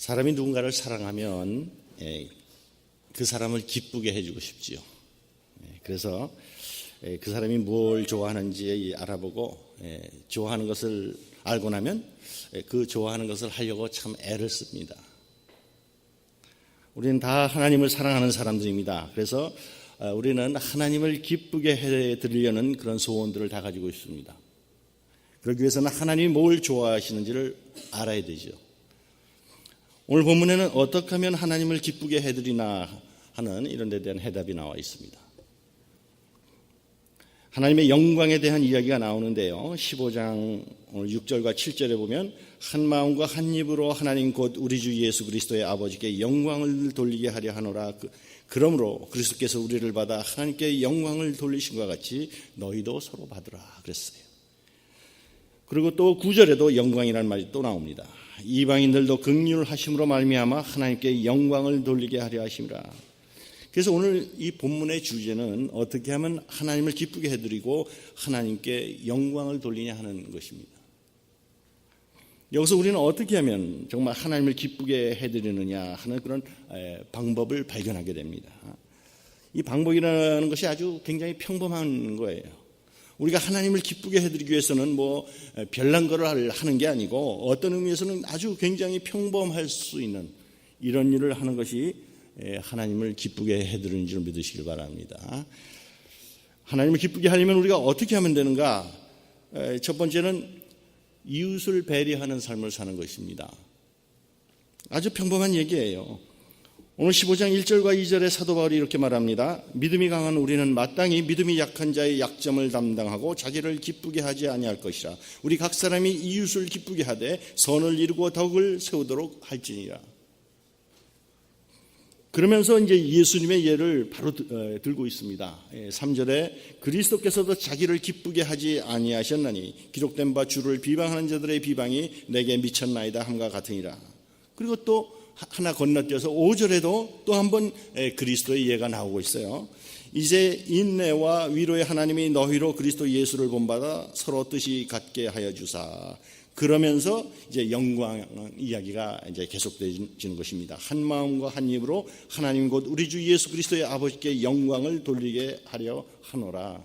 사람이 누군가를 사랑하면 그 사람을 기쁘게 해주고 싶지요. 그래서 그 사람이 뭘 좋아하는지 알아보고 좋아하는 것을 알고 나면 그 좋아하는 것을 하려고 참 애를 씁니다. 우리는 다 하나님을 사랑하는 사람들입니다. 그래서 우리는 하나님을 기쁘게 해드리려는 그런 소원들을 다 가지고 있습니다. 그러기 위해서는 하나님이 뭘 좋아하시는지를 알아야 되죠. 오늘 본문에는 어떻게 하면 하나님을 기쁘게 해드리나 하는 이런 데 대한 해답이 나와 있습니다. 하나님의 영광에 대한 이야기가 나오는데요. 15장 6절과 7절에 보면 한 마음과 한 입으로 하나님 곧 우리 주 예수 그리스도의 아버지께 영광을 돌리게 하려 하노라. 그러므로 그리스도께서 우리를 받아 하나님께 영광을 돌리신 것 같이 너희도 서로 받으라 그랬어요. 그리고 또 9절에도 영광이라는 말이 또 나옵니다. 이방인들도 긍휼하심으로 말미암아 하나님께 영광을 돌리게 하려 하심이라. 그래서 오늘 이 본문의 주제는 어떻게 하면 하나님을 기쁘게 해드리고 하나님께 영광을 돌리냐 하는 것입니다. 여기서 우리는 어떻게 하면 정말 하나님을 기쁘게 해드리느냐 하는 그런 방법을 발견하게 됩니다. 이 방법이라는 것이 아주 굉장히 평범한 거예요. 우리가 하나님을 기쁘게 해드리기 위해서는 뭐 별난 거를 하는 게 아니고 어떤 의미에서는 아주 굉장히 평범할 수 있는 이런 일을 하는 것이 하나님을 기쁘게 해드리는 줄 믿으시길 바랍니다. 하나님을 기쁘게 하려면 우리가 어떻게 하면 되는가? 첫 번째는 이웃을 배려하는 삶을 사는 것입니다. 아주 평범한 얘기예요. 오늘 15장 1절과 2절에 사도 바울이 이렇게 말합니다. 믿음이 강한 우리는 마땅히 믿음이 약한 자의 약점을 담당하고 자기를 기쁘게 하지 아니할 것이라. 우리 각 사람이 이웃을 기쁘게 하되 선을 이루고 덕을 세우도록 할지니라. 그러면서 이제 예수님의 예를 바로 들고 있습니다. 3절에 그리스도께서도 자기를 기쁘게 하지 아니하셨나니 기록된 바 주를 비방하는 자들의 비방이 내게 미쳤나이다 함과 같으니라. 그리고 또 하나 건너뛰어서 5절에도 또 한 번 그리스도의 예가 나오고 있어요. 이제 인내와 위로의 하나님이 너희로 그리스도 예수를 본받아 서로 뜻이 같게 하여 주사. 그러면서 이제 영광 이야기가 이제 계속되는 것입니다. 한 마음과 한 입으로 하나님 곧 우리 주 예수 그리스도의 아버지께 영광을 돌리게 하려 하노라.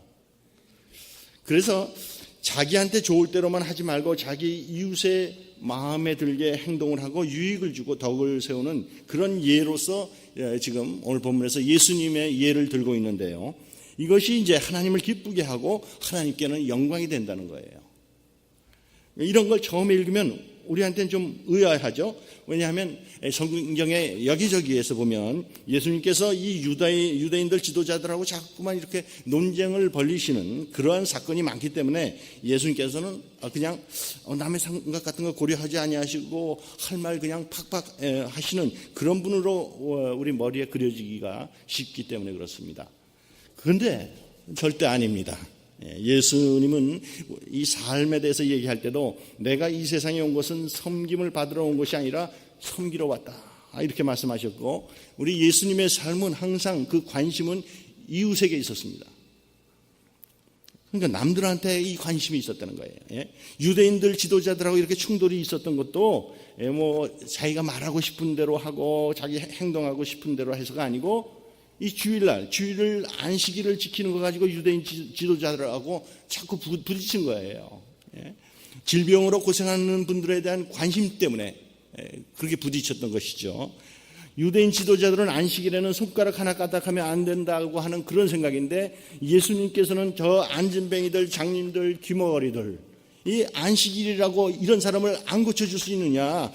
그래서 자기한테 좋을 대로만 하지 말고 자기 이웃의 마음에 들게 행동을 하고 유익을 주고 덕을 세우는 그런 예로서 지금 오늘 본문에서 예수님의 예를 들고 있는데요. 이것이 이제 하나님을 기쁘게 하고 하나님께는 영광이 된다는 거예요. 이런 걸 처음에 읽으면 우리한테는 좀 의아하죠. 왜냐하면 성경의 여기저기에서 보면 예수님께서 이 유대인들 지도자들하고 자꾸만 이렇게 논쟁을 벌이시는 그러한 사건이 많기 때문에 예수님께서는 그냥 남의 생각 같은 거 고려하지 아니하시고 할 말 그냥 팍팍 하시는 그런 분으로 우리 머리에 그려지기가 쉽기 때문에 그렇습니다. 그런데 절대 아닙니다. 예수님은 이 삶에 대해서 얘기할 때도 내가 이 세상에 온 것은 섬김을 받으러 온 것이 아니라 섬기러 왔다 이렇게 말씀하셨고, 우리 예수님의 삶은 항상 그 관심은 이웃에게 있었습니다. 그러니까 남들한테 이 관심이 있었다는 거예요. 유대인들 지도자들하고 이렇게 충돌이 있었던 것도 뭐 자기가 말하고 싶은 대로 하고 자기 행동하고 싶은 대로 해서가 아니고, 이 주일을 안식일을 지키는 거 가지고 유대인 지도자들하고 자꾸 부딪힌 거예요. 질병으로 고생하는 분들에 대한 관심 때문에 그렇게 부딪혔던 것이죠. 유대인 지도자들은 안식일에는 손가락 하나 까딱하면 안 된다고 하는 그런 생각인데, 예수님께서는 저 안진뱅이들, 장님들, 귀머거리들, 이 안식일이라고 이런 사람을 안 고쳐줄 수 있느냐,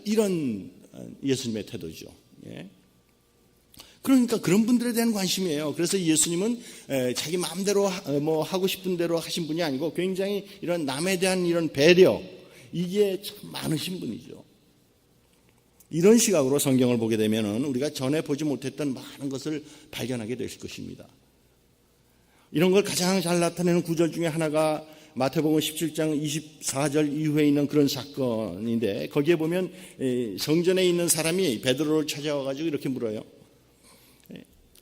이런 예수님의 태도죠. 그러니까 그런 분들에 대한 관심이에요. 그래서 예수님은 자기 마음대로 뭐 하고 싶은 대로 하신 분이 아니고 굉장히 이런 남에 대한 이런 배려, 이게 참 많으신 분이죠. 이런 시각으로 성경을 보게 되면 우리가 전에 보지 못했던 많은 것을 발견하게 되실 것입니다. 이런 걸 가장 잘 나타내는 구절 중에 하나가 마태복음 17장 24절 이후에 있는 그런 사건인데, 거기에 보면 성전에 있는 사람이 베드로를 찾아와가지고 이렇게 물어요.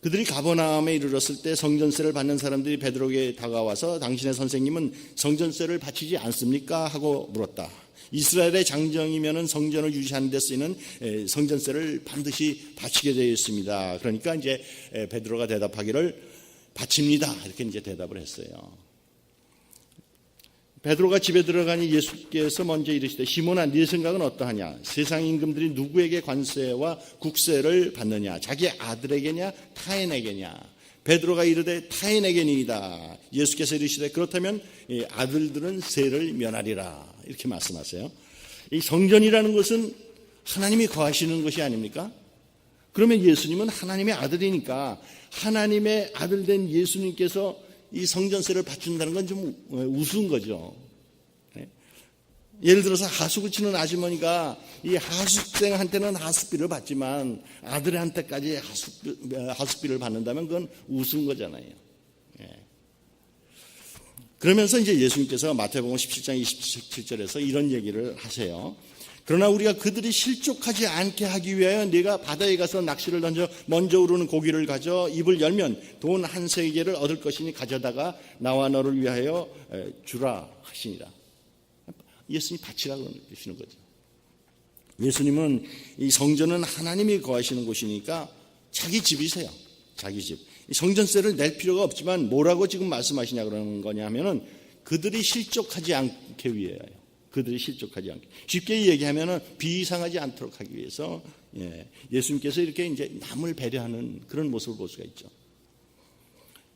그들이 가버나움에 이르렀을 때 성전세를 받는 사람들이 베드로에게 다가와서 당신의 선생님은 성전세를 바치지 않습니까? 하고 물었다. 이스라엘의 장정이면은 성전을 유지하는 데 쓰이는 성전세를 반드시 바치게 되어 있습니다. 그러니까 이제 베드로가 대답하기를 바칩니다. 이렇게 이제 대답을 했어요. 베드로가 집에 들어가니 예수께서 먼저 이르시되 시몬아 네 생각은 어떠하냐? 세상 임금들이 누구에게 관세와 국세를 받느냐? 자기 아들에게냐 타인에게냐? 베드로가 이르되 타인에게니이다. 예수께서 이르시되 그렇다면 아들들은 세를 면하리라. 이렇게 말씀하세요. 이 성전이라는 것은 하나님이 거하시는 것이 아닙니까? 그러면 예수님은 하나님의 아들이니까 하나님의 아들 된 예수님께서 이 성전세를 바친다는 건 좀 우스운 거죠. 예를 들어서 하숙을 치는 아주머니가 이 하숙생한테는 하숙비를 받지만 아들한테까지 하숙비를 받는다면 그건 우스운 거잖아요. 그러면서 이제 예수님께서 마태복음 17장 27절에서 이런 얘기를 하세요. 그러나 우리가 그들이 실족하지 않게 하기 위하여 네가 바다에 가서 낚시를 던져 먼저 우르는 고기를 가져 입을 열면 돈 한 세개를 얻을 것이니 가져다가 나와 너를 위하여 주라 하시니라. 예수님이 바치라고 그러시는 거죠. 예수님은 이 성전은 하나님이 거하시는 곳이니까 자기 집이세요. 자기 집. 성전세를 낼 필요가 없지만 뭐라고 지금 말씀하시냐 그러는 거냐면은 그들이 실족하지 않게 위하여. 그들이 실족하지 않게. 쉽게 얘기하면은 비상하지 않도록 하기 위해서 예수님께서 이렇게 이제 남을 배려하는 그런 모습을 볼 수가 있죠.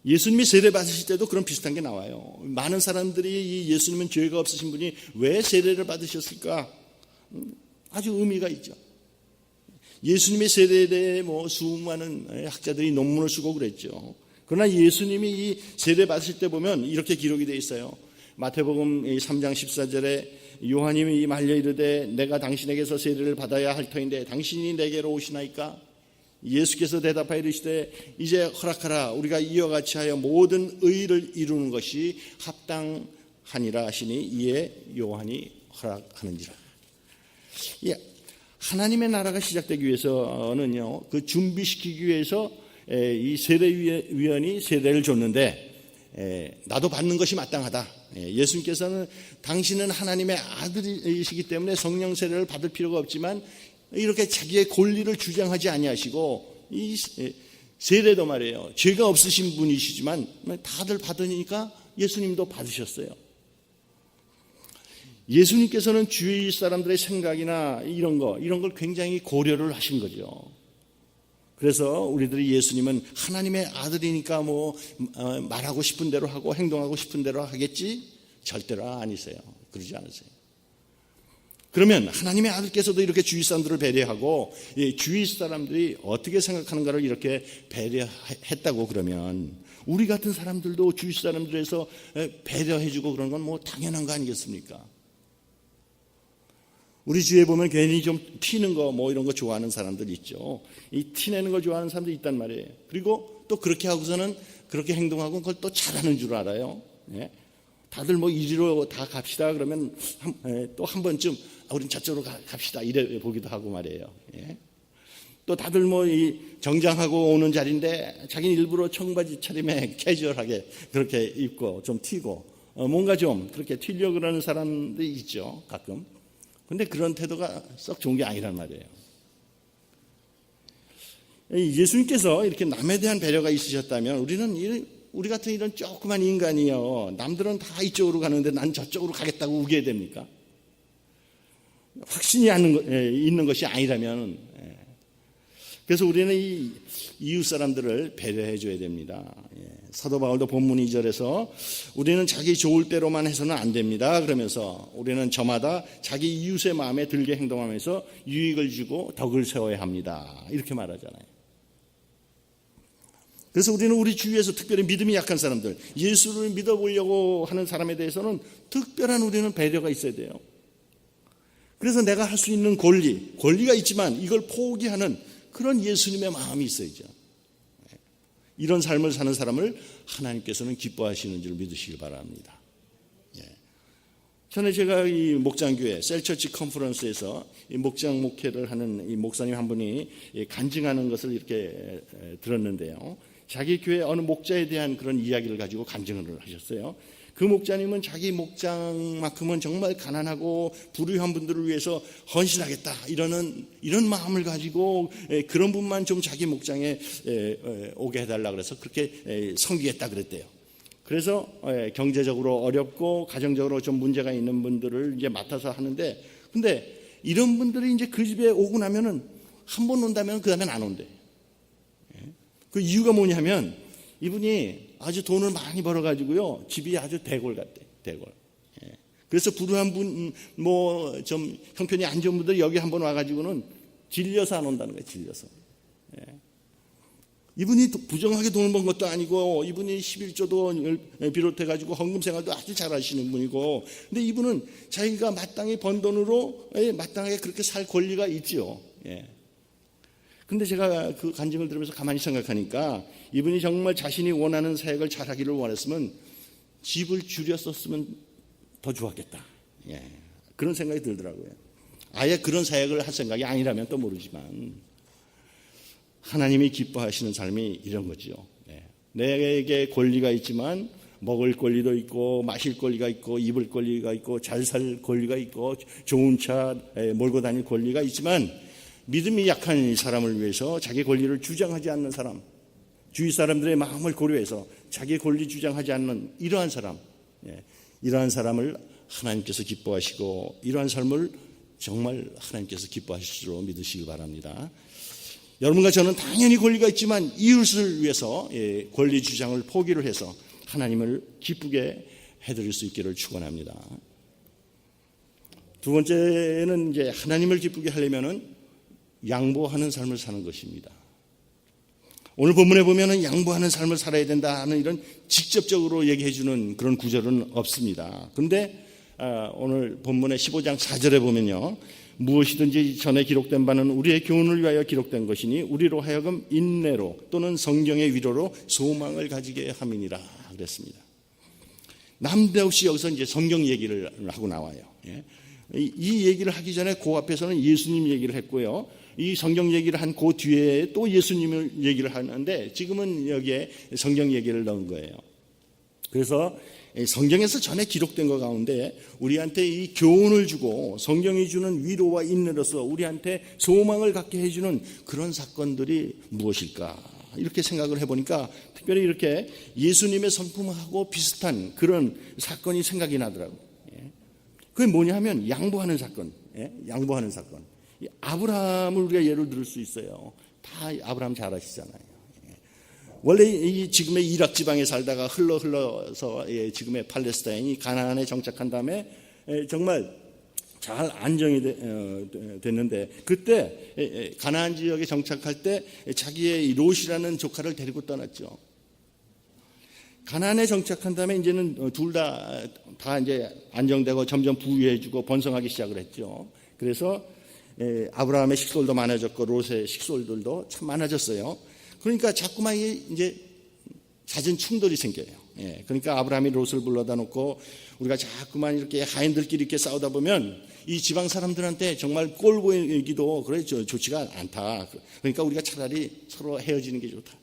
예수님이 세례 받으실 때도 그런 비슷한 게 나와요. 많은 사람들이 이 예수님은 죄가 없으신 분이 왜 세례를 받으셨을까? 아주 의미가 있죠. 예수님의 세례에 대해 수많은 학자들이 논문을 쓰고 그랬죠. 그러나 예수님이 이 세례 받으실 때 보면 이렇게 기록이 되어 있어요. 마태복음 3장 14절에 요한님이 말려 이르되 내가 당신에게서 세례를 받아야 할 터인데 당신이 내게로 오시나이까? 예수께서 대답하여 이르시되 이제 허락하라. 우리가 이와 같이 하여 모든 의를 이루는 것이 합당하니라 하시니 이에 요한이 허락하는지라. 하나님의 나라가 시작되기 위해서는요, 그 준비시키기 위해서 이 세례위원이 세례를 줬는데 나도 받는 것이 마땅하다. 예수님께서는 당신은 하나님의 아들이시기 때문에 성령 세례를 받을 필요가 없지만 이렇게 자기의 권리를 주장하지 아니하시고 이 세례도 말이에요. 죄가 없으신 분이시지만 다들 받으니까 예수님도 받으셨어요. 예수님께서는 주위 사람들의 생각이나 이런 걸 굉장히 고려를 하신 거죠. 그래서 우리들이 예수님은 하나님의 아들이니까 말하고 싶은 대로 하고 행동하고 싶은 대로 하겠지? 절대로 아니세요. 그러지 않으세요. 그러면 하나님의 아들께서도 이렇게 주위 사람들을 배려하고 주위 사람들이 어떻게 생각하는가를 이렇게 배려했다고 그러면 우리 같은 사람들도 주위 사람들에서 배려해주고 그런 건 당연한 거 아니겠습니까? 우리 주위에 보면 괜히 좀 튀는 거 이런 거 좋아하는 사람들 있죠. 이 티내는 걸 좋아하는 사람도 있단 말이에요. 그리고 또 그렇게 하고서는 그렇게 행동하고 그걸 또 잘하는 줄 알아요. 다들 이리로 다 갑시다 그러면 또 한 번쯤 우린 저쪽으로 갑시다 이래 보기도 하고 말이에요. 또 다들 정장하고 오는 자리인데 자기는 일부러 청바지 차림에 캐주얼하게 그렇게 입고 좀 튀고 뭔가 좀 그렇게 튀려고 그러는 사람들이 있죠. 가끔. 근데 그런 태도가 썩 좋은 게 아니란 말이에요. 예수님께서 이렇게 남에 대한 배려가 있으셨다면 우리 같은 이런 조그만 인간이요. 남들은 다 이쪽으로 가는데 난 저쪽으로 가겠다고 우겨야 됩니까? 확신이 있는 것이 아니라면. 그래서 우리는 이 이웃 사람들을 배려해 줘야 됩니다. 사도 바울도 본문 2절에서 우리는 자기 좋을 대로만 해서는 안 됩니다. 그러면서 우리는 저마다 자기 이웃의 마음에 들게 행동하면서 유익을 주고 덕을 세워야 합니다. 이렇게 말하잖아요. 그래서 우리는 우리 주위에서 특별히 믿음이 약한 사람들, 예수를 믿어보려고 하는 사람에 대해서는 특별한 우리는 배려가 있어야 돼요. 그래서 내가 할 수 있는 권리가 있지만 이걸 포기하는 그런 예수님의 마음이 있어야죠. 이런 삶을 사는 사람을 하나님께서는 기뻐하시는 줄 믿으시길 바랍니다. 전에 제가 이 목장교회 셀처치 컨퍼런스에서 이 목장 목회를 하는 이 목사님 한 분이 간증하는 것을 이렇게 들었는데요. 자기 교회 어느 목자에 대한 그런 이야기를 가지고 간증을 하셨어요. 그 목자님은 자기 목장만큼은 정말 가난하고 불우한 분들을 위해서 헌신하겠다 이런 마음을 가지고 그런 분만 좀 자기 목장에 오게 해달라 그래서 그렇게 섬기겠다 그랬대요. 그래서 경제적으로 어렵고 가정적으로 좀 문제가 있는 분들을 이제 맡아서 하는데, 근데 이런 분들이 이제 그 집에 오고 나면은 한 번 온다면 그 다음엔 안 온대. 그 이유가 뭐냐면 이분이 아주 돈을 많이 벌어가지고요, 집이 아주 대골 같대, 대골. 그래서 불우한 분, 뭐 좀 형편이 안 좋은 분들이 여기 한번 와가지고는 질려서 안 온다는 거예요, 질려서. 이분이 부정하게 돈을 번 것도 아니고, 이분이 11조도 비롯해가지고 헌금 생활도 아주 잘 하시는 분이고, 근데 이분은 자기가 마땅히 번 돈으로 마땅하게 그렇게 살 권리가 있지요. 근데 제가 그 간증을 들으면서 가만히 생각하니까 이분이 정말 자신이 원하는 사역을 잘하기를 원했으면 집을 줄였었으면 더 좋았겠다. 그런 생각이 들더라고요. 아예 그런 사역을 할 생각이 아니라면 또 모르지만 하나님이 기뻐하시는 삶이 이런 거죠. 내게 권리가 있지만 먹을 권리도 있고 마실 권리가 있고 입을 권리가 있고 잘 살 권리가 있고 좋은 차 몰고 다닐 권리가 있지만 믿음이 약한 사람을 위해서 자기 권리를 주장하지 않는 사람, 주위 사람들의 마음을 고려해서 자기 권리 주장하지 않는 이러한 사람, 이러한 사람을 하나님께서 기뻐하시고 이러한 삶을 정말 하나님께서 기뻐하실 줄로 믿으시기 바랍니다. 여러분과 저는 당연히 권리가 있지만 이웃을 위해서 권리 주장을 포기를 해서 하나님을 기쁘게 해드릴 수 있기를 축원합니다. 두 번째는 이제 하나님을 기쁘게 하려면은 양보하는 삶을 사는 것입니다. 오늘 본문에 보면은 양보하는 삶을 살아야 된다는 이런 직접적으로 얘기해 주는 그런 구절은 없습니다. 그런데 오늘 본문의 15장 4절에 보면요, 무엇이든지 전에 기록된 바는 우리의 교훈을 위하여 기록된 것이니 우리로 하여금 인내로 또는 성경의 위로로 소망을 가지게 함이니라 그랬습니다. 남대없이 여기서 이제 성경 얘기를 하고 나와요. 이 얘기를 하기 전에 그 앞에서는 예수님 얘기를 했고요, 이 성경 얘기를 한 그 뒤에 또 예수님을 얘기를 하는데 지금은 여기에 성경 얘기를 넣은 거예요. 그래서 성경에서 전에 기록된 것 가운데 우리한테 이 교훈을 주고 성경이 주는 위로와 인내로서 우리한테 소망을 갖게 해주는 그런 사건들이 무엇일까, 이렇게 생각을 해보니까 특별히 이렇게 예수님의 성품하고 비슷한 그런 사건이 생각이 나더라고요. 그게 뭐냐 하면 양보하는 사건. 양보하는 사건. 아브라함을 우리가 예를 들을 수 있어요. 다 아브라함 잘 아시잖아요. 원래 이 지금의 이락 지방에 살다가 흘러서 지금의 팔레스타인이 가나안에 정착한 다음에 정말 잘 안정이 됐는데, 그때 가나안 지역에 정착할 때 자기의 롯이라는 조카를 데리고 떠났죠. 가나안에 정착한 다음에 이제는 둘 다 이제 안정되고 점점 부유해지고 번성하기 시작을 했죠. 그래서 아브라함의 식솔도 많아졌고 롯의 식솔들도 참 많아졌어요. 그러니까 자꾸만 이제 잦은 충돌이 생겨요. 그러니까 아브라함이 롯을 불러다 놓고 우리가 자꾸만 이렇게 하인들끼리 이렇게 싸우다 보면 이 지방 사람들한테 정말 꼴 보이기도 그래 좋지가 않다. 그러니까 우리가 차라리 서로 헤어지는 게 좋다.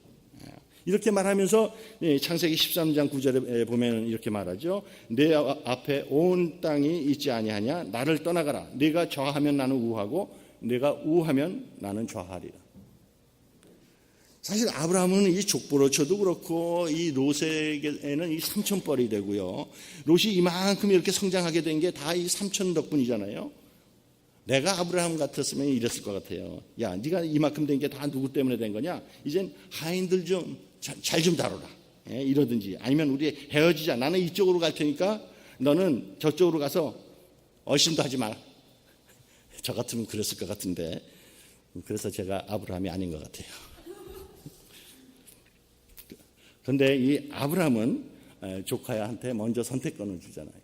이렇게 말하면서 창세기 13장 9절에 보면 이렇게 말하죠. 내 앞에 온 땅이 있지 아니하냐, 나를 떠나가라. 네가 좌하면 나는 우하고 네가 우하면 나는 좌하리라. 사실 아브라함은 이 족보로쳐도 그렇고 이 롯에게는 이 삼촌뻘이 되고요, 롯이 이만큼 이렇게 성장하게 된 게 다 이 삼촌 덕분이잖아요. 내가 아브라함 같았으면 이랬을 것 같아요. 야, 네가 이만큼 된 게 다 누구 때문에 된 거냐? 이젠 하인들 좀 잘 좀 다뤄라. 이러든지 아니면 우리 헤어지자. 나는 이쪽으로 갈 테니까 너는 저쪽으로 가서 얼씬도 하지 마라. 저 같으면 그랬을 것 같은데, 그래서 제가 아브라함이 아닌 것 같아요. 그런데 이 아브라함은 조카한테 먼저 선택권을 주잖아요.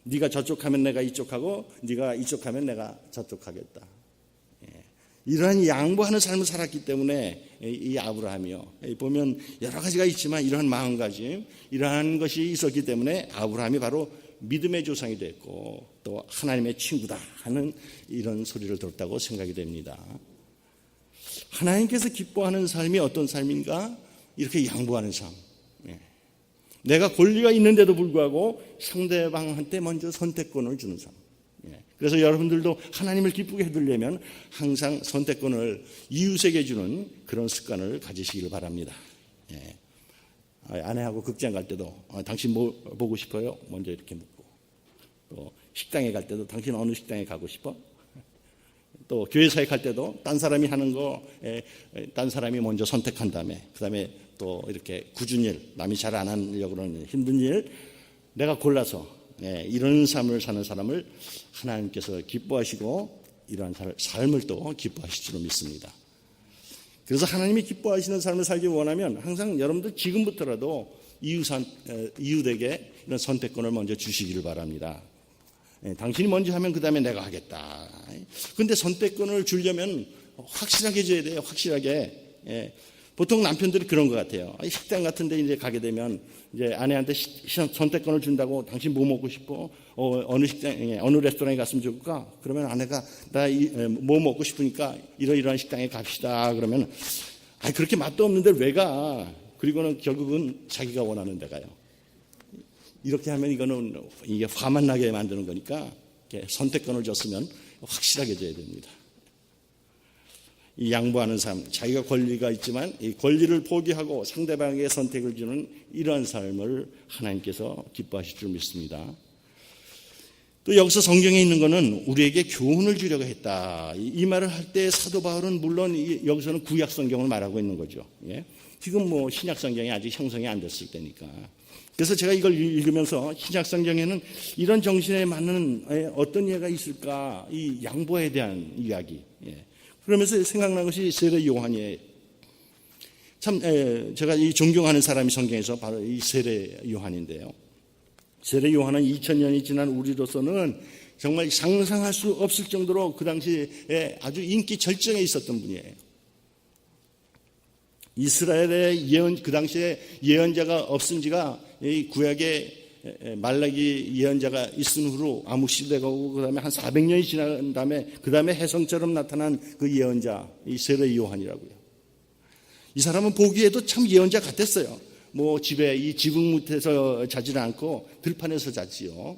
네가 저쪽 하면 내가 이쪽 하고 네가 이쪽 하면 내가 저쪽 하겠다. 이러한 양보하는 삶을 살았기 때문에 이 아브라함이요, 보면 여러 가지가 있지만 이러한 마음가짐, 이러한 것이 있었기 때문에 아브라함이 바로 믿음의 조상이 됐고 또 하나님의 친구다 하는 이런 소리를 들었다고 생각이 됩니다. 하나님께서 기뻐하는 삶이 어떤 삶인가? 이렇게 양보하는 삶. 내가 권리가 있는데도 불구하고 상대방한테 먼저 선택권을 주는 사람. 그래서 여러분들도 하나님을 기쁘게 해드리려면 항상 선택권을 이웃에게 주는 그런 습관을 가지시길 바랍니다. 아내하고 극장 갈 때도 당신 뭐 보고 싶어요? 먼저 이렇게 묻고, 또 식당에 갈 때도 당신 어느 식당에 가고 싶어? 또 교회사에 갈 때도 딴 사람이 하는 거 딴 사람이 먼저 선택한 다음에 그 다음에 또 이렇게 굳은 일, 남이 잘 안 하려고 그러는 힘든 일 내가 골라서 이런 삶을 사는 사람을 하나님께서 기뻐하시고 이러한 삶을 또 기뻐하실 줄로 믿습니다. 그래서 하나님이 기뻐하시는 삶을 살기 원하면 항상 여러분들 지금부터라도 이웃에게 이런 선택권을 먼저 주시기를 바랍니다. 당신이 먼저 하면 그 다음에 내가 하겠다. 근데 선택권을 주려면 확실하게 줘야 돼요. 확실하게. 보통 남편들이 그런 것 같아요. 식당 같은 데 이제 가게 되면 이제 아내한테 선택권을 준다고 당신 뭐 먹고 싶어? 어느 식당에, 어느 레스토랑에 갔으면 좋을까? 그러면 아내가 나 뭐 먹고 싶으니까 이러이러한 식당에 갑시다. 그러면 그렇게 맛도 없는데 왜 가? 그리고는 결국은 자기가 원하는 데 가요. 이렇게 하면 이거는 이게 화만 나게 만드는 거니까 선택권을 줬으면 확실하게 줘야 됩니다. 이 양보하는 삶, 자기가 권리가 있지만 이 권리를 포기하고 상대방에게 선택을 주는 이러한 삶을 하나님께서 기뻐하실 줄 믿습니다. 또 여기서 성경에 있는 것은 우리에게 교훈을 주려고 했다. 이 말을 할 때 사도 바울은 물론 여기서는 구약 성경을 말하고 있는 거죠. 지금 뭐 신약 성경이 아직 형성이 안 됐을 때니까. 그래서 제가 이걸 읽으면서 신약 성경에는 이런 정신에 맞는 어떤 예가 있을까? 이 양보에 대한 이야기. 그러면서 생각난 것이 세례 요한이에요. 참 제가 이 존경하는 사람이 성경에서 바로 이 세례 요한인데요. 세례 요한은 2000년이 지난 우리로서는 정말 상상할 수 없을 정도로 그 당시에 아주 인기 절정에 있었던 분이에요. 이스라엘의 그 당시에 예언자가 없은 지가 이 구약에 말라기 예언자가 있은 후로 암흑시대가 오고 그 다음에 한 400년이 지난 다음에 그 다음에 혜성처럼 나타난 그 예언자 이 세례 요한이라고요. 이 사람은 보기에도 참 예언자 같았어요. 뭐 집에 이 지붕 밑에서 자지는 않고 들판에서 잤지요.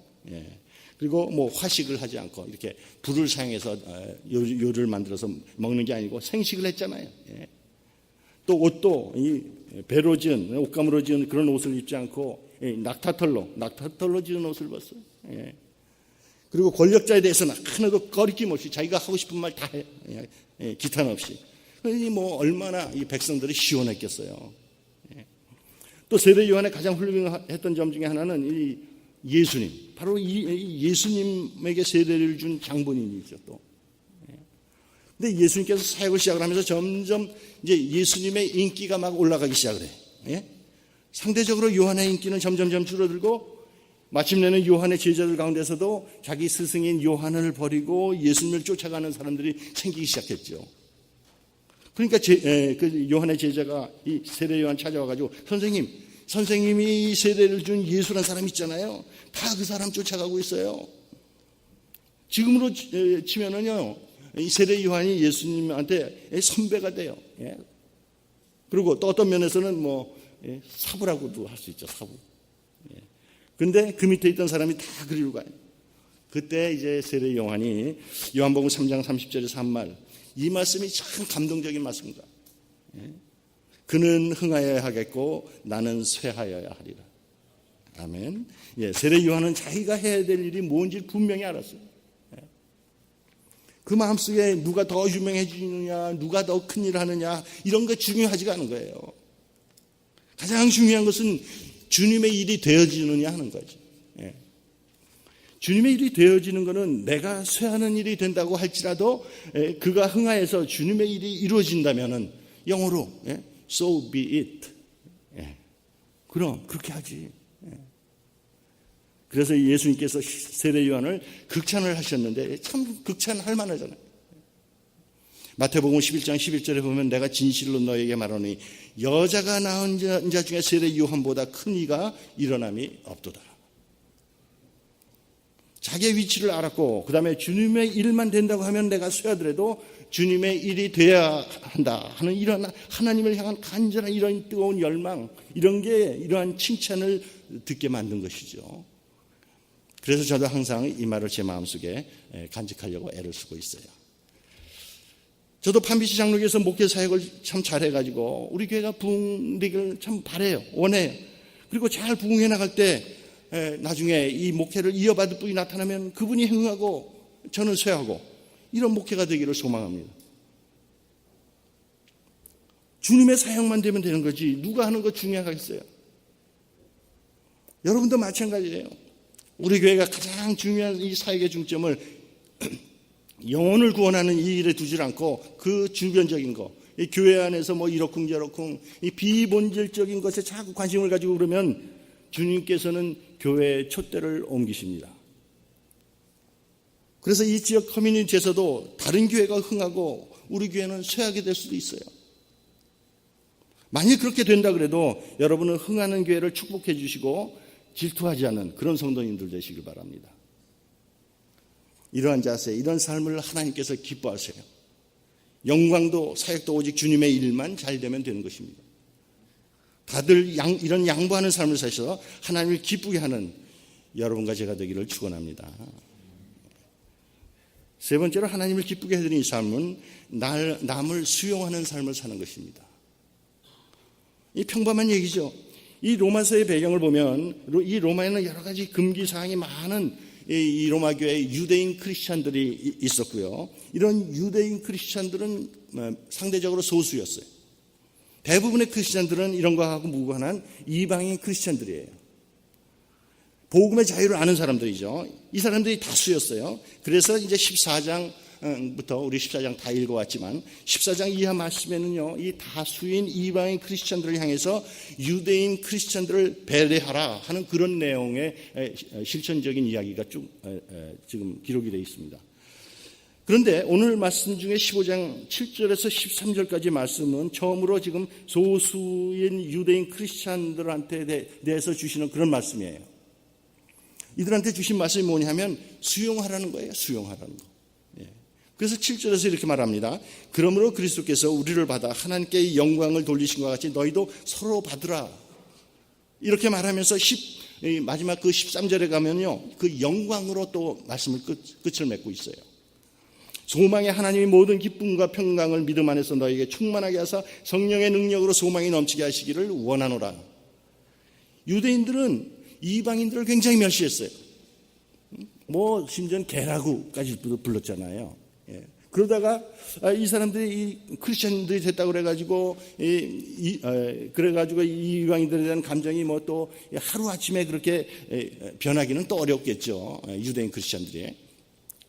그리고 뭐 화식을 하지 않고 이렇게 불을 사용해서 요리를 만들어서 먹는 게 아니고 생식을 했잖아요. 또 옷도 이 배로 지은 옷감으로 지은 그런 옷을 입지 않고 낙타털로 지은 옷을 입었어요. 그리고 권력자에 대해서는 하나도 거리낌 없이 자기가 하고 싶은 말 다 해. 기탄 없이. 그러니 뭐 얼마나 이 백성들이 시원했겠어요. 또 세례 요한의 가장 훌륭했던 점 중에 하나는 이 예수님, 바로 이 예수님에게 세례를 준 장본인이죠. 또. 근데 예수님께서 사역을 시작을 하면서 점점 이제 예수님의 인기가 막 올라가기 시작을 해요. 상대적으로 요한의 인기는 점점점 줄어들고 마침내는 요한의 제자들 가운데서도 자기 스승인 요한을 버리고 예수님을 쫓아가는 사람들이 생기기 시작했죠. 그러니까 그 요한의 제자가 이 세례 요한 찾아와가지고 선생님이 세례를 준 예수라는 사람 있잖아요. 다 그 사람 쫓아가고 있어요. 지금으로 치면은요, 이 세례 요한이 예수님한테 선배가 돼요. 그리고 또 어떤 면에서는 뭐 사부라고도 할 수 있죠. 사부. 근데 그 밑에 있던 사람이 다 그리로 가요. 그때 이제 세례 요한이 요한복음 3장 30절에서 한 말, 이 말씀이 참 감동적인 말씀입니다. 그는 흥하여야 하겠고 나는 쇠하여야 하리라. 아멘. 세례 요한은 자기가 해야 될 일이 뭔지 분명히 알았어요. 그 마음속에 누가 더 유명해지느냐, 누가 더 큰 일을 하느냐, 이런 거 중요하지가 않은 거예요. 가장 중요한 것은 주님의 일이 되어지느냐 하는 거죠. 주님의 일이 되어지는 것은 내가 쇠하는 일이 된다고 할지라도 그가 흥하여서 주님의 일이 이루어진다면은 영어로 so be it. 그럼 그렇게 하지. 그래서 예수님께서 세례 요한을 극찬을 하셨는데 참 극찬할 만하잖아요. 마태복음 11장 11절에 보면 내가 진실로 너에게 말하노니 여자가 낳은 자 중에 세례 요한보다 큰 이가 일어남이 없도다. 자기의 위치를 알았고 그 다음에 주님의 일만 된다고 하면 내가 쇠하더라도 주님의 일이 돼야 한다 하는 이런 하나님을 향한 간절한 이런 뜨거운 열망, 이런 게 이러한 칭찬을 듣게 만든 것이죠. 그래서 저도 항상 이 말을 제 마음속에 간직하려고 애를 쓰고 있어요. 저도 판비시 장로교에서 목회 사역을 참 잘해가지고 우리 교회가 부흥되기를 참 바래요, 원해요. 그리고 잘 부흥해 나갈 때 나중에 이 목회를 이어받을 분이 나타나면 그분이 행하고 저는 쇠하고 이런 목회가 되기를 소망합니다. 주님의 사역만 되면 되는 거지 누가 하는 거 중요하겠어요? 여러분도 마찬가지예요. 우리 교회가 가장 중요한 이 사역의 중점을 영혼을 구원하는 이 일에 두질 않고 그 주변적인 거, 이 교회 안에서 뭐 이러쿵 저러쿵 이 비본질적인 것에 자꾸 관심을 가지고 그러면 주님께서는 교회의 촛대를 옮기십니다. 그래서 이 지역 커뮤니티에서도 다른 교회가 흥하고 우리 교회는 쇠하게 될 수도 있어요. 만약 그렇게 된다 그래도 여러분은 흥하는 교회를 축복해 주시고 질투하지 않는 그런 성도님들 되시길 바랍니다. 이러한 자세, 이런 삶을 하나님께서 기뻐하세요. 영광도 사역도 오직 주님의 일만 잘 되면 되는 것입니다. 다들 이런 양보하는 삶을 사셔서 하나님을 기쁘게 하는 여러분과 제가 되기를 축원합니다. 세 번째로 하나님을 기쁘게 해드리는 이 삶은 남을 수용하는 삶을 사는 것입니다. 이 평범한 얘기죠. 이 로마서의 배경을 보면 이 로마에는 여러 가지 금기사항이 많은 이 로마 교회의 유대인 크리스찬들이 있었고요. 이런 유대인 크리스찬들은 상대적으로 소수였어요. 대부분의 크리스찬들은 이런 거하고 무관한 이방인 크리스찬들이에요. 복음의 자유를 아는 사람들이죠. 이 사람들이 다수였어요. 그래서 이제 14장부터 우리 14장 다 읽어왔지만 14장 이하 말씀에는요, 이 다수인 이방인 크리스찬들을 향해서 유대인 크리스찬들을 배려하라 하는 그런 내용의 실천적인 이야기가 쭉 지금 기록이 되어 있습니다. 그런데 오늘 말씀 중에 15장 7절에서 13절까지 말씀은 처음으로 지금 소수인 유대인 크리스찬들한테 대해서 주시는 그런 말씀이에요. 이들한테 주신 말씀이 뭐냐면 수용하라는 거예요. 수용하라는 거. 그래서 7절에서 이렇게 말합니다. 그러므로 그리스도께서 우리를 받아 하나님께 영광을 돌리신 것 같이 너희도 서로 받으라. 이렇게 말하면서 마지막 그 13절에 가면요, 그 영광으로 또 말씀을 끝을 맺고 있어요. 소망의 하나님이 모든 기쁨과 평강을 믿음 안에서 너희에게 충만하게 하사 성령의 능력으로 소망이 넘치게 하시기를 원하노라. 유대인들은 이방인들을 굉장히 멸시했어요. 뭐 심지어는 개라구까지 불렀잖아요. 그러다가 이 사람들이 이 크리스천들이 됐다고 그래가지고 그래가지고 이 이방인들에 대한 감정이 뭐 또 하루 아침에 그렇게 변하기는 또 어렵겠죠. 유대인 크리스천들이.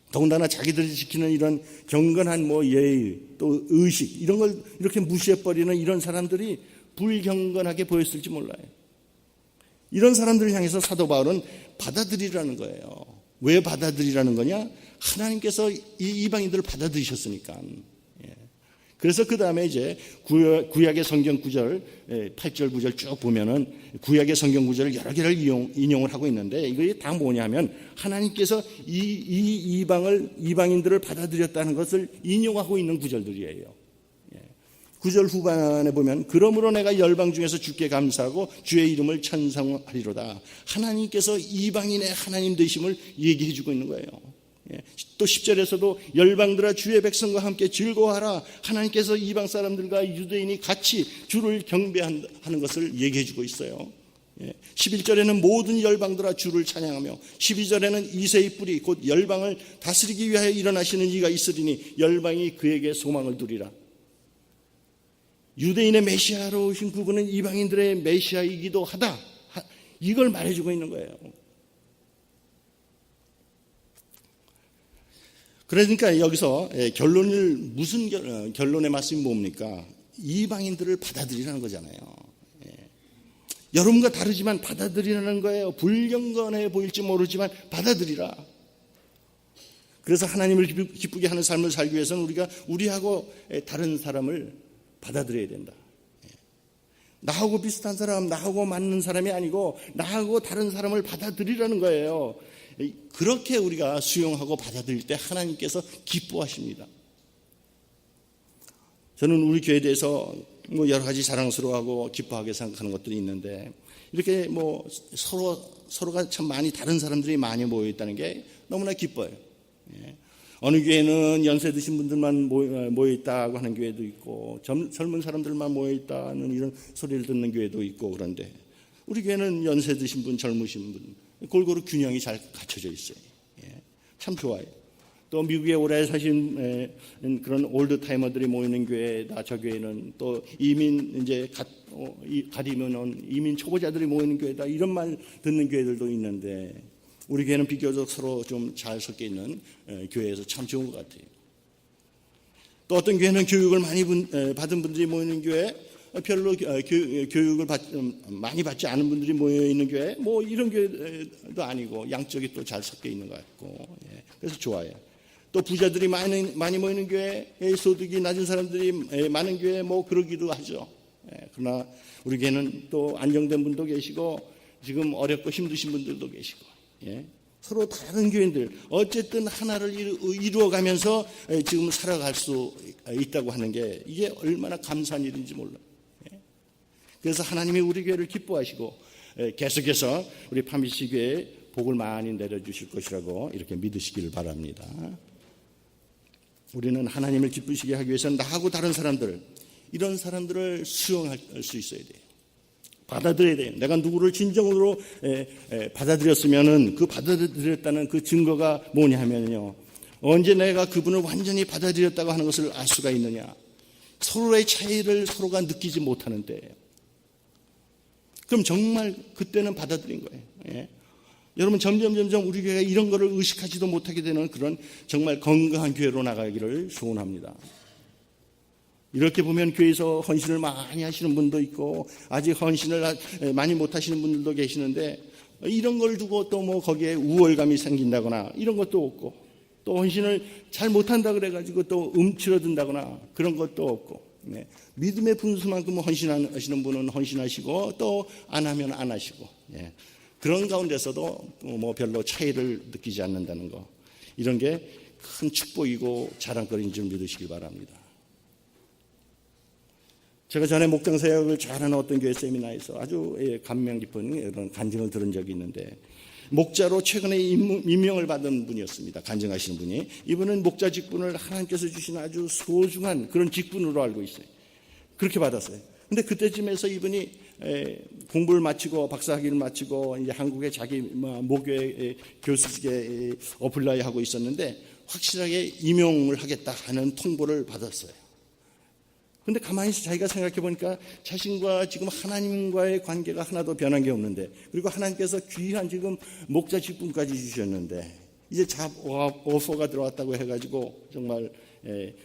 더군다나 자기들이 지키는 이런 경건한 뭐 예의 또 의식 이런 걸 이렇게 무시해버리는 이런 사람들이 불경건하게 보였을지 몰라요. 이런 사람들을 향해서 사도 바울은 받아들이라는 거예요. 왜 받아들이라는 거냐? 하나님께서 이 이방인들을 받아들이셨으니까. 그래서 그 다음에 이제 구약의 성경 구절 8절 9절 쭉 보면은 구약의 성경 구절을 여러 개를 인용을 하고 있는데 이게 다 뭐냐면 하나님께서 이 이방인들을 받아들였다는 것을 인용하고 있는 구절들이에요. 9절 후반에 보면 그러므로 내가 열방 중에서 주께 감사하고 주의 이름을 찬송하리로다. 하나님께서 이방인의 하나님 되심을 얘기해 주고 있는 거예요. 또 10절에서도 열방들아 주의 백성과 함께 즐거워하라. 하나님께서 이방 사람들과 유대인이 같이 주를 경배하는 것을 얘기해 주고 있어요. 11절에는 모든 열방들아 주를 찬양하며 12절에는 이새의 뿌리 곧 열방을 다스리기 위하여 일어나시는 이가 있으리니 열방이 그에게 소망을 두리라. 유대인의 메시아로 오신 그분은 이방인들의 메시아이기도 하다. 이걸 말해주고 있는 거예요. 그러니까 여기서 무슨 결론의 말씀이 뭡니까? 이방인들을 받아들이라는 거잖아요. 여러분과 다르지만 받아들이라는 거예요. 불경건해 보일지 모르지만 받아들이라. 그래서 하나님을 기쁘게 하는 삶을 살기 위해서는 우리가 우리하고 다른 사람을 받아들여야 된다. 나하고 비슷한 사람, 나하고 맞는 사람이 아니고 나하고 다른 사람을 받아들이라는 거예요. 그렇게 우리가 수용하고 받아들일 때 하나님께서 기뻐하십니다. 저는 우리 교회에 대해서 여러 가지 자랑스러워하고 기뻐하게 생각하는 것들이 있는데, 이렇게 서로가 참 많이 다른 사람들이 많이 모여 있다는 게 너무나 기뻐요. 어느 교회는 연세 드신 분들만 모여 있다고 하는 교회도 있고, 젊은 사람들만 모여 있다는 이런 소리를 듣는 교회도 있고, 그런데 우리 교회는 연세 드신 분, 젊으신 분 골고루 균형이 잘 갖춰져 있어요. 참 좋아요. 또 미국에 오래 사신 그런 올드 타이머들이 모이는 교회다. 저 교회는 또 이민 이제 가리면은 이민 초보자들이 모이는 교회다. 이런 말 듣는 교회들도 있는데, 우리 교회는 비교적 서로 좀 잘 섞여 있는 교회에서 참 좋은 것 같아요. 또 어떤 교회는 교육을 많이 받은 분들이 모이는 교회, 별로 교육을 많이 받지 않은 분들이 모여 있는 교회, 뭐 이런 교회도 아니고 양쪽이 또 잘 섞여 있는 것 같고, 그래서 좋아요. 또 부자들이 많이 모이는 교회, 소득이 낮은 사람들이 많은 교회, 뭐 그러기도 하죠. 그러나 우리 교회는 또 안정된 분도 계시고, 지금 어렵고 힘드신 분들도 계시고, 서로 다른 교회들 어쨌든 하나를 이루어가면서 지금 살아갈 수 있다고 하는 게 이게 얼마나 감사한 일인지 몰라요. 그래서 하나님이 우리 교회를 기뻐하시고 계속해서 우리 파미시 교회에 복을 많이 내려주실 것이라고 이렇게 믿으시기를 바랍니다. 우리는 하나님을 기쁘시게 하기 위해서는 나하고 다른 사람들, 이런 사람들을 수용할 수 있어야 돼요. 받아들여야 돼요. 내가 누구를 진정으로 받아들였으면은 그 받아들였다는 그 증거가 뭐냐 하면요, 언제 내가 그분을 완전히 받아들였다고 하는 것을 알 수가 있느냐, 서로의 차이를 서로가 느끼지 못하는 때예요. 그럼 정말 그때는 받아들인 거예요. 여러분, 점점 우리 교회가 이런 거를 의식하지도 못하게 되는 그런 정말 건강한 교회로 나가기를 소원합니다. 이렇게 보면 교회에서 헌신을 많이 하시는 분도 있고, 아직 헌신을 많이 못 하시는 분들도 계시는데, 이런 걸 두고 또 뭐 거기에 우월감이 생긴다거나 이런 것도 없고, 또 헌신을 잘 못한다 그래가지고 또 움츠러든다거나 그런 것도 없고, 믿음의 분수만큼 헌신하시는 분은 헌신하시고, 또 안 하면 안 하시고, 그런 가운데서도 뭐 별로 차이를 느끼지 않는다는 거, 이런 게 큰 축복이고 자랑거리인 줄 믿으시기 바랍니다. 제가 전에 목장 사역을 잘하는 어떤 교회 세미나에서 아주 감명 깊은 그런 간증을 들은 적이 있는데, 목자로 최근에 임명을 받은 분이었습니다. 간증하시는 분이. 이분은 목자 직분을 하나님께서 주신 아주 소중한 그런 직분으로 알고 있어요. 그렇게 받았어요. 근데 그때쯤에서 이분이 공부를 마치고 박사학위를 마치고 이제 한국에 자기 모교의 교수직에 어플라이 하고 있었는데, 확실하게 임용을 하겠다 하는 통보를 받았어요. 근데 가만히 자기가 생각해 보니까 자신과 지금 하나님과의 관계가 하나도 변한 게 없는데, 그리고 하나님께서 귀한 지금 목자 직분까지 주셨는데, 이제 잡 오퍼가 들어왔다고 해가지고 정말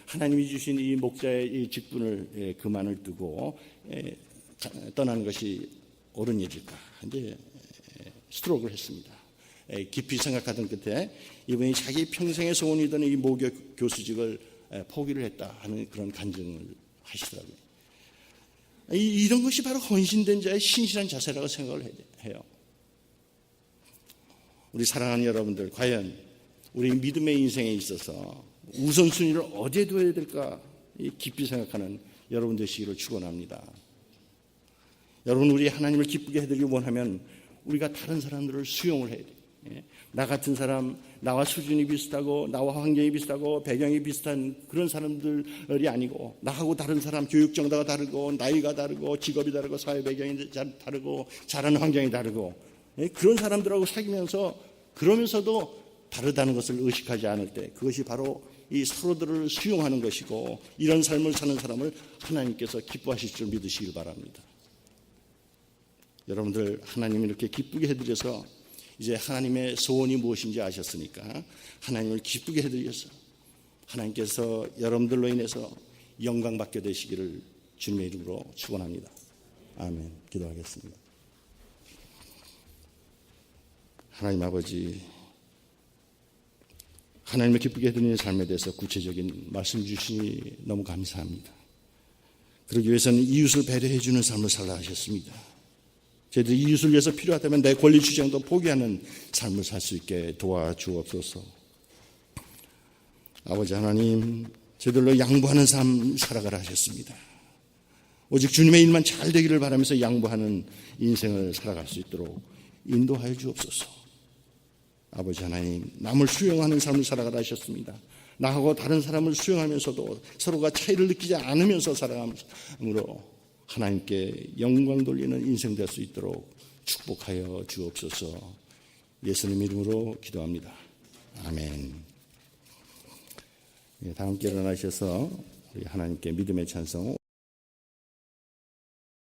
하나님이 주신 이 목자의 이 직분을 그만을 두고 떠나는 것이 옳은 일일까? 이제 스트로크를 했습니다. 깊이 생각하던 끝에 이분이 자기 평생의 소원이던 이 모교 교수직을 포기를 했다 하는 그런 간증을 하시더라고요. 이런 것이 바로 헌신된 자의 신실한 자세라고 생각을 해요. 우리 사랑하는 여러분들, 과연 우리 믿음의 인생에 있어서 우선순위를 어디에 둬야 될까 깊이 생각하는 여러분 되시기를 축원합니다. 여러분, 우리 하나님을 기쁘게 해드리기 원하면 우리가 다른 사람들을 수용을 해야 돼요. 나 같은 사람, 나와 수준이 비슷하고 나와 환경이 비슷하고 배경이 비슷한 그런 사람들이 아니고, 나하고 다른 사람, 교육 정도가 다르고 나이가 다르고 직업이 다르고 사회 배경이 다르고 자라는 환경이 다르고, 그런 사람들하고 사귀면서 그러면서도 다르다는 것을 의식하지 않을 때, 그것이 바로 이 서로들을 수용하는 것이고, 이런 삶을 사는 사람을 하나님께서 기뻐하실 줄 믿으시길 바랍니다. 여러분들, 하나님이 이렇게 기쁘게 해드려서 이제 하나님의 소원이 무엇인지 아셨으니까 하나님을 기쁘게 해드려서 하나님께서 여러분들로 인해서 영광 받게 되시기를 주님의 이름으로 축원합니다. 아멘. 기도하겠습니다. 하나님 아버지, 하나님을 기쁘게 해드리는 삶에 대해서 구체적인 말씀 주시니 너무 감사합니다. 그러기 위해서는 이웃을 배려해 주는 삶을 살라 하셨습니다. 저희들이 이웃을 위해서 필요하다면 내 권리 주장도 포기하는 삶을 살 수 있게 도와주옵소서. 아버지 하나님, 저희들로 양보하는 삶 살아가라 하셨습니다. 오직 주님의 일만 잘 되기를 바라면서 양보하는 인생을 살아갈 수 있도록 인도하여 주옵소서. 아버지 하나님, 남을 수용하는 삶을 살아가라 하셨습니다. 나하고 다른 사람을 수용하면서도 서로가 차이를 느끼지 않으면서 살아감으로 하나님께 영광 돌리는 인생 될 수 있도록 축복하여 주옵소서. 예수님 이름으로 기도합니다. 아멘. 다 함께 일어나셔서 우리 하나님께 믿음의 찬송